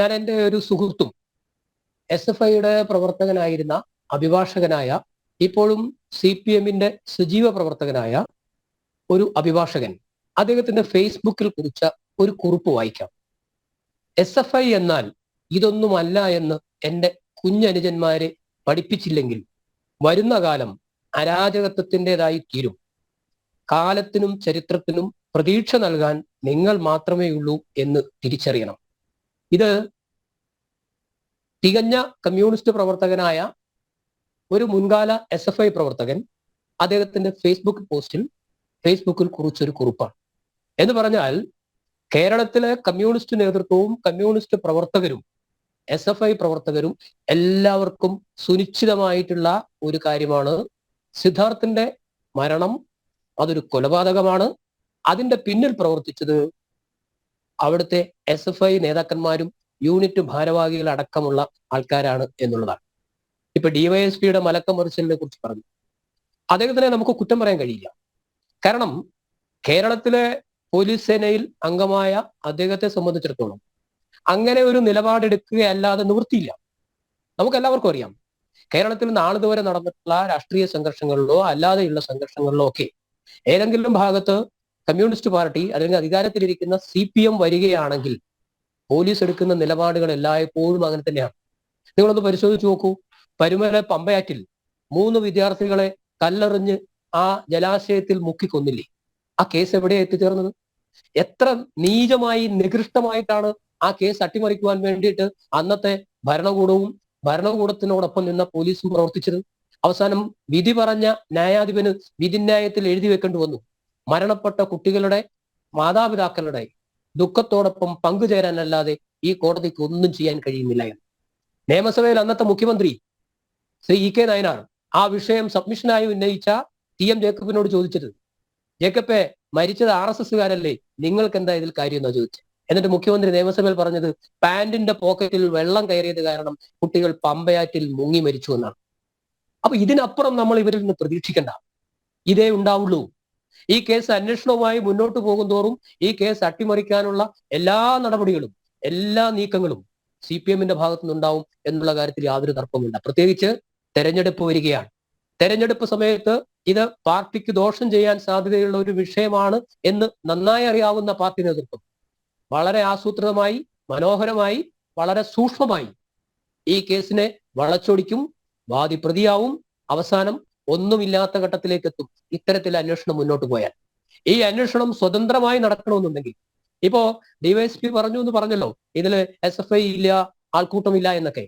ഞാൻ എൻ്റെ ഒരു സുഹൃത്തും SFIയുടെ പ്രവർത്തകനായിരുന്ന അഭിഭാഷകനായ ഇപ്പോഴും CPMന്റെ സജീവ പ്രവർത്തകനായ ഒരു അഭിഭാഷകൻ അദ്ദേഹത്തിന്റെ ഫേസ്ബുക്കിൽ കുറിച്ച ഒരു കുറിപ്പ് വായിക്കാം. SFI എന്നാൽ ഇതൊന്നുമല്ല എന്ന് എൻ്റെ കുഞ്ഞനുജന്മാരെ പഠിപ്പിച്ചില്ലെങ്കിൽ വരുന്ന കാലം അരാജകത്വത്തിൻ്റെതായി തീരും. കാലത്തിനും ചരിത്രത്തിനും പ്രതീക്ഷ നൽകാൻ നിങ്ങൾ മാത്രമേ ഉള്ളൂ എന്ന് തിരിച്ചറിയണം. ഇത് തികഞ്ഞ കമ്മ്യൂണിസ്റ്റ് പ്രവർത്തകനായ ഒരു മുൻകാല SFI പ്രവർത്തകൻ അദ്ദേഹത്തിന്റെ ഫേസ്ബുക്കിൽ കുറിച്ചൊരു കുറിപ്പാണ്. എന്ന് പറഞ്ഞാൽ കേരളത്തിലെ കമ്മ്യൂണിസ്റ്റ് നേതൃത്വവും കമ്മ്യൂണിസ്റ്റ് പ്രവർത്തകരും SFI പ്രവർത്തകരും എല്ലാവർക്കും സുനിശ്ചിതമായിട്ടുള്ള ഒരു കാര്യമാണ്, സിദ്ധാർത്ഥിന്റെ മരണം അതൊരു കൊലപാതകമാണ്. അതിന്റെ പിന്നിൽ പ്രവർത്തിച്ചത് അവിടുത്തെ SFI നേതാക്കന്മാരും യൂണിറ്റ് ഭാരവാഹികൾ അടക്കമുള്ള ആൾക്കാരാണ് എന്നുള്ളതാണ്. ഇപ്പൊ DYSPയുടെ മലക്കം മറിച്ചലിനെ കുറിച്ച് പറഞ്ഞു. അദ്ദേഹത്തിനെ നമുക്ക് കുറ്റം പറയാൻ കഴിയില്ല. കാരണം കേരളത്തിലെ പോലീസ് സേനയിൽ അംഗമായ അദ്ദേഹത്തെ സംബന്ധിച്ചിടത്തോളം അങ്ങനെ ഒരു നിലപാടെടുക്കുകയല്ലാതെ നിവൃത്തിയില്ല. നമുക്കെല്ലാവർക്കും അറിയാം, കേരളത്തിൽ നാളിതുവരെ നടന്നിട്ടുള്ള രാഷ്ട്രീയ സംഘർഷങ്ങളിലോ അല്ലാതെയുള്ള സംഘർഷങ്ങളിലോ ഒക്കെ ഏതെങ്കിലും ഭാഗത്ത് കമ്മ്യൂണിസ്റ്റ് പാർട്ടി അല്ലെങ്കിൽ അധികാരത്തിലിരിക്കുന്ന CPM വരികയാണെങ്കിൽ പോലീസ് എടുക്കുന്ന നിലപാടുകൾ എല്ലായ്പ്പോഴും അങ്ങനെ തന്നെയാണ്. നിങ്ങളൊന്ന് പരിശോധിച്ച് നോക്കൂ. പരുമല പമ്പയാറ്റിൽ 3 വിദ്യാർത്ഥികളെ കല്ലെറിഞ്ഞ് ആ ജലാശയത്തിൽ മുക്കിക്കൊന്നില്ലേ? ആ കേസ് എവിടെയാണ് എത്തിച്ചേർന്നത്? എത്ര നീചമായി നികൃഷ്ടമായിട്ടാണ് ആ കേസ് അട്ടിമറിക്കുവാൻ വേണ്ടിയിട്ട് അന്നത്തെ ഭരണകൂടത്തിനോടൊപ്പം നിന്ന പോലീസും പ്രവർത്തിച്ചത്. അവസാനം വിധി പറഞ്ഞ ന്യായാധിപന് വിധിന്യായത്തിൽ എഴുതി വെക്കേണ്ടി വന്നു, മരണപ്പെട്ട കുട്ടികളുടെ മാതാപിതാക്കളുടെ ദുഃഖത്തോടൊപ്പം പങ്കുചേരാനല്ലാതെ ഈ കോടതിക്ക് ഒന്നും ചെയ്യാൻ കഴിയുന്നില്ല എന്ന്. നിയമസഭയിൽ അന്നത്തെ മുഖ്യമന്ത്രി ശ്രീ EK നായനാർ ആ വിഷയം സബ്മിഷനായി ഉന്നയിച്ച TM ജേക്കബിനോട് ചോദിച്ചത്, ജേക്കബെ മരിച്ചത് RSSകാരല്ലേ, നിങ്ങൾക്ക് എന്താ ഇതിൽ കാര്യം എന്നാ ചോദിച്ചത്. എന്നിട്ട് മുഖ്യമന്ത്രി നിയമസഭയിൽ പറഞ്ഞത് പാന്റിന്റെ പോക്കറ്റിൽ വെള്ളം കയറിയത് കാരണം കുട്ടികൾ പമ്പയാറ്റിൽ മുങ്ങി മരിച്ചു എന്നാണ്. അപ്പൊ ഇതിനപ്പുറം നമ്മൾ ഇവരിൽ നിന്ന് പ്രതീക്ഷിക്കണ്ട. ഇതേ ഉണ്ടാവുള്ളൂ. ഈ കേസ് അന്വേഷണവുമായി മുന്നോട്ട് പോകുന്തോറും ഈ കേസ് അട്ടിമറിക്കാനുള്ള എല്ലാ നടപടികളും എല്ലാ നീക്കങ്ങളും CPMന്റെ ഭാഗത്തു നിന്നുണ്ടാവും എന്നുള്ള കാര്യത്തിൽ യാതൊരു തർക്കവുമില്ല. പ്രത്യേകിച്ച് തെരഞ്ഞെടുപ്പ് വരികയാണ്. തെരഞ്ഞെടുപ്പ് സമയത്ത് ഇത് പാർട്ടിക്ക് ദോഷം ചെയ്യാൻ സാധ്യതയുള്ള ഒരു വിഷയമാണ് എന്ന് നന്നായി അറിയാവുന്ന പാർട്ടി നേതൃത്വം വളരെ ആസൂത്രിതമായി, മനോഹരമായി, വളരെ സൂക്ഷ്മമായി ഈ കേസിനെ വളച്ചൊടിക്കും, വാദി പ്രതിയാവും, അവസാനം ഒന്നുമില്ലാത്ത ഘട്ടത്തിലേക്ക് എത്തും ഇത്തരത്തിൽ അന്വേഷണം മുന്നോട്ട് പോയാൽ. ഈ അന്വേഷണം സ്വതന്ത്രമായി നടക്കണമെന്നുണ്ടെങ്കിൽ, ഇപ്പോ DYSP പറഞ്ഞു എന്ന് പറഞ്ഞല്ലോ, ഇതില് SFI ഇല്ല, ആൾക്കൂട്ടമില്ല എന്നൊക്കെ.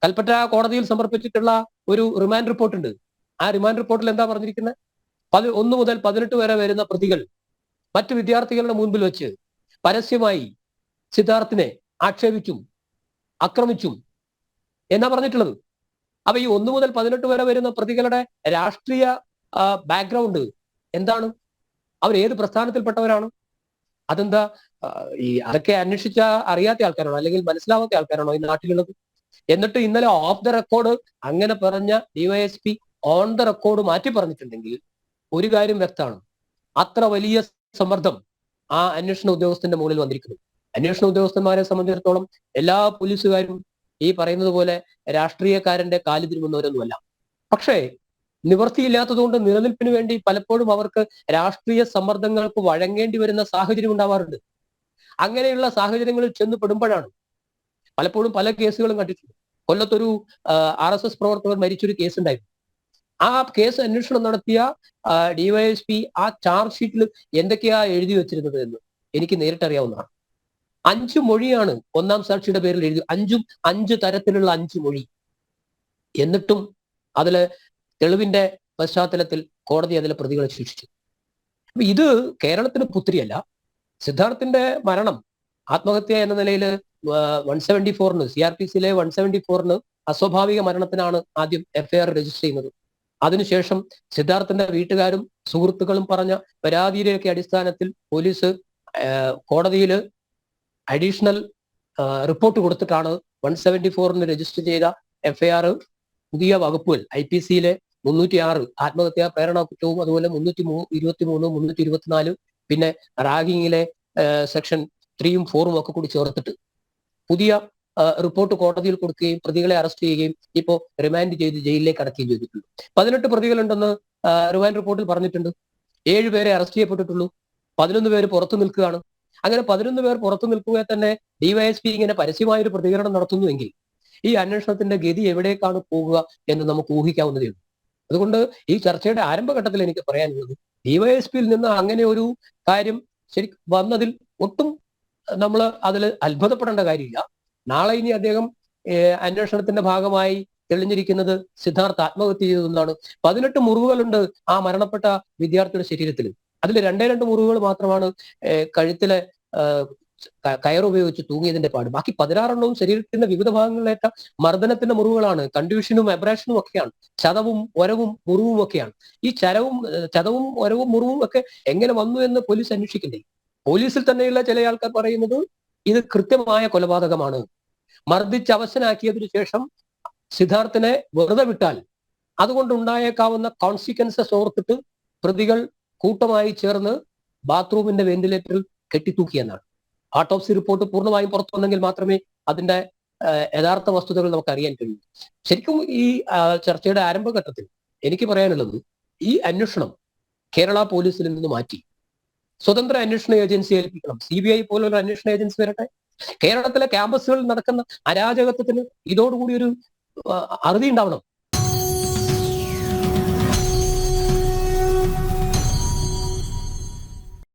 കൽപ്പറ്റ കോടതിയിൽ സമർപ്പിച്ചിട്ടുള്ള ഒരു റിമാൻഡ് റിപ്പോർട്ട് ഉണ്ട്. ആ റിമാൻഡ് റിപ്പോർട്ടിൽ എന്താ പറഞ്ഞിരിക്കുന്നത്? 1 മുതൽ 18 വരെ വരുന്ന പ്രതികൾ മറ്റു വിദ്യാർത്ഥികളുടെ മുൻപിൽ വെച്ച് പരസ്യമായി സിദ്ധാർത്ഥിനെ ആക്ഷേപിച്ചും ആക്രമിച്ചും എന്നാ പറഞ്ഞിട്ടുള്ളത്. അപ്പൊ ഈ 1 മുതൽ 18 വരെ വരുന്ന പ്രതികളുടെ രാഷ്ട്രീയ ബാക്ക്ഗ്രൗണ്ട് എന്താണ്? അവർ ഏത് പ്രസ്ഥാനത്തിൽപ്പെട്ടവരാണ്? അതെന്താ അതൊക്കെ അന്വേഷിച്ച അറിയാത്ത ആൾക്കാരാണോ അല്ലെങ്കിൽ മനസ്സിലാവാത്ത ആൾക്കാരാണോ ഈ നാട്ടിലുള്ളത്? എന്നിട്ട് ഇന്നലെ ഓഫ് ദ റെക്കോർഡ് അങ്ങനെ പറഞ്ഞ DYSP ഓൺ ദ റെക്കോർഡ് മാറ്റി പറഞ്ഞിട്ടുണ്ടെങ്കിൽ ഒരു കാര്യം വ്യക്തമാണ്, അത്ര വലിയ സമ്മർദ്ദം ആ അന്വേഷണ ഉദ്യോഗസ്ഥന്റെ മുകളിൽ വന്നിരിക്കുന്നു. അന്വേഷണ ഉദ്യോഗസ്ഥന്മാരെ സംബന്ധിച്ചിടത്തോളം എല്ലാ പോലീസുകാരും ഈ പറയുന്നത് പോലെ രാഷ്ട്രീയക്കാരന്റെ കാലു തിരുമുന്നവരൊന്നുമല്ല. പക്ഷേ നിവൃത്തിയില്ലാത്തതുകൊണ്ട് നിലനിൽപ്പിന് വേണ്ടി പലപ്പോഴും അവർക്ക് രാഷ്ട്രീയ സമ്മർദ്ദങ്ങൾക്ക് വഴങ്ങേണ്ടി വരുന്ന സാഹചര്യം ഉണ്ടാവാറുണ്ട്. അങ്ങനെയുള്ള സാഹചര്യങ്ങളിൽ ചെന്ന് പെടുമ്പോഴാണ് പലപ്പോഴും പല കേസുകളും കണ്ടിട്ടുണ്ട്. കൊല്ലത്തൊരു RSS പ്രവർത്തകർ മരിച്ചൊരു കേസ് ഉണ്ടായിരുന്നു. ആ കേസ് അന്വേഷണം നടത്തിയ DYSP ആ ചാർജ് ഷീറ്റിൽ എന്തൊക്കെയാ എഴുതി വെച്ചിരുന്നത് എന്ന് എനിക്ക് നേരിട്ടറിയാവുന്നതാണ്. 5 മൊഴിയാണ് ഒന്നാം സാക്ഷിയുടെ പേരിൽ എഴുതി. 5 തരത്തിലുള്ള 5 മൊഴി. എന്നിട്ടും അതില് തെളിവിന്റെ പശ്ചാത്തലത്തിൽ കോടതി അതിലെ പ്രതികളെ ശിക്ഷിച്ചു. അപ്പൊ ഇത് കേരളത്തിന് പുത്തിരിയല്ല. സിദ്ധാർത്ഥിന്റെ മരണം ആത്മഹത്യ എന്ന നിലയിൽ 174 CRPCയിലെ 174 അസ്വാഭാവിക മരണത്തിനാണ് ആദ്യം FIR രജിസ്റ്റർ ചെയ്യുന്നത്. അതിനുശേഷം സിദ്ധാർത്ഥിന്റെ വീട്ടുകാരും സുഹൃത്തുക്കളും പറഞ്ഞ പരാതിയുടെയൊക്കെ അടിസ്ഥാനത്തിൽ പോലീസ് കോടതിയിൽ അഡീഷണൽ റിപ്പോർട്ട് കൊടുത്തിട്ടാണ് 174 രജിസ്റ്റർ ചെയ്ത FIR പുതിയ വകുപ്പുകൾ IPCയിലെ 306 ആത്മഹത്യാ പ്രേരണ കുറ്റവും അതുപോലെ 323, 324 പിന്നെ റാഗിങ്ങിലെ സെക്ഷൻ 3ഉം 4ഉം ഒക്കെ കൂടി ചേർത്തിട്ട് പുതിയ റിപ്പോർട്ട് കോടതിയിൽ കൊടുക്കുകയും പ്രതികളെ അറസ്റ്റ് ചെയ്യുകയും ഇപ്പോൾ റിമാൻഡ് ചെയ്ത് ജയിലിലേക്ക് അടക്കുകയും ചെയ്തിട്ടുള്ളൂ. 18 പ്രതികളുണ്ടെന്ന് റിമാൻഡ് റിപ്പോർട്ടിൽ പറഞ്ഞിട്ടുണ്ട്. 7 പേരെ അറസ്റ്റ് ചെയ്യപ്പെട്ടിട്ടുള്ളൂ. 11 പേര് പുറത്തു നിൽക്കുകയാണ്. അങ്ങനെ 11 പേർ പുറത്തു നിൽക്കുക തന്നെ ഡിവൈഎസ്പി ഇങ്ങനെ പരസ്യമായൊരു പ്രതികരണം നടത്തുന്നുവെങ്കിൽ ഈ അന്വേഷണത്തിന്റെ ഗതി എവിടേക്കാണ് പോകുക എന്ന് നമുക്ക് ഊഹിക്കാവുന്നതേ ഉള്ളൂ. അതുകൊണ്ട് ഈ ചർച്ചയുടെ ആരംഭഘട്ടത്തിൽ എനിക്ക് പറയാനുള്ളത് ഡിവൈഎസ്പിയിൽ നിന്ന് അങ്ങനെ ഒരു കാര്യം ശരിക്കും വന്നതിൽ ഒട്ടും നമ്മൾ അതിൽ അത്ഭുതപ്പെടേണ്ട കാര്യമില്ല. നാളെ ഇനി അദ്ദേഹം അന്വേഷണത്തിന്റെ ഭാഗമായി തെളിഞ്ഞിരിക്കുന്നത് സിദ്ധാർത്ഥ് ആത്മഹത്യ ചെയ്തതെന്നാണ്. 18 മുറിവുകളുണ്ട് ആ മരണപ്പെട്ട വിദ്യാർത്ഥിയുടെ ശരീരത്തിൽ. അതിൽ 2 മുറിവുകൾ മാത്രമാണ് കഴുത്തിലെ കയറുപയോഗിച്ച് തൂങ്ങിയതിന്റെ പാട്. ബാക്കി 16 ശരീരത്തിന്റെ വിവിധ ഭാഗങ്ങളിലേറ്റ മർദ്ദനത്തിന്റെ മുറിവുകളാണ്. കൺഡ്യൂഷനും അബ്രാഷനും ഒക്കെയാണ്. ചതവും ഒരവും മുറിവും ഒക്കെയാണ്. ഈ ചതവും ഒരവും മുറിവും ഒക്കെ എങ്ങനെ വന്നു എന്ന് പോലീസ് അന്വേഷിക്കണ്ടേ? പോലീസിൽ തന്നെയുള്ള ചില ആൾക്കാർ പറയുന്നത് ഇത് കൃത്യമായ കൊലപാതകമാണ്. മർദ്ദിച്ച് അവശനാക്കിയതിനു ശേഷം സിദ്ധാർത്ഥിനെ വെറുതെ വിട്ടാൽ അതുകൊണ്ടുണ്ടായേക്കാവുന്ന കോൺസിക്വൻസസ് ഓർത്തിട്ട് പ്രതികൾ കൂട്ടമായി ചേർന്ന് ബാത്റൂമിന്റെ വെന്റിലേറ്ററിൽ കെട്ടിത്തൂക്കിയെന്നാണ്. ഓട്ടോപ്സി റിപ്പോർട്ട് പൂർണ്ണമായും പുറത്തു വന്നെങ്കിൽ മാത്രമേ അതിന്റെ യഥാർത്ഥ വസ്തുതകൾ നമുക്ക് അറിയാൻ കഴിയൂ. ശരിക്കും ഈ ചർച്ചയുടെ ആരംഭഘട്ടത്തിൽ എനിക്ക് പറയാനുള്ളത് ഈ അന്വേഷണം കേരള പോലീസിൽ നിന്ന് മാറ്റി സ്വതന്ത്ര അന്വേഷണ ഏജൻസി ഏൽപ്പിക്കണം. CBI പോലുള്ള അന്വേഷണ ഏജൻസി വരട്ടെ. കേരളത്തിലെ ക്യാമ്പസുകളിൽ നടക്കുന്ന അരാജകത്വത്തിന് ഇതോടുകൂടി ഒരു അറുതി ഉണ്ടാവണം.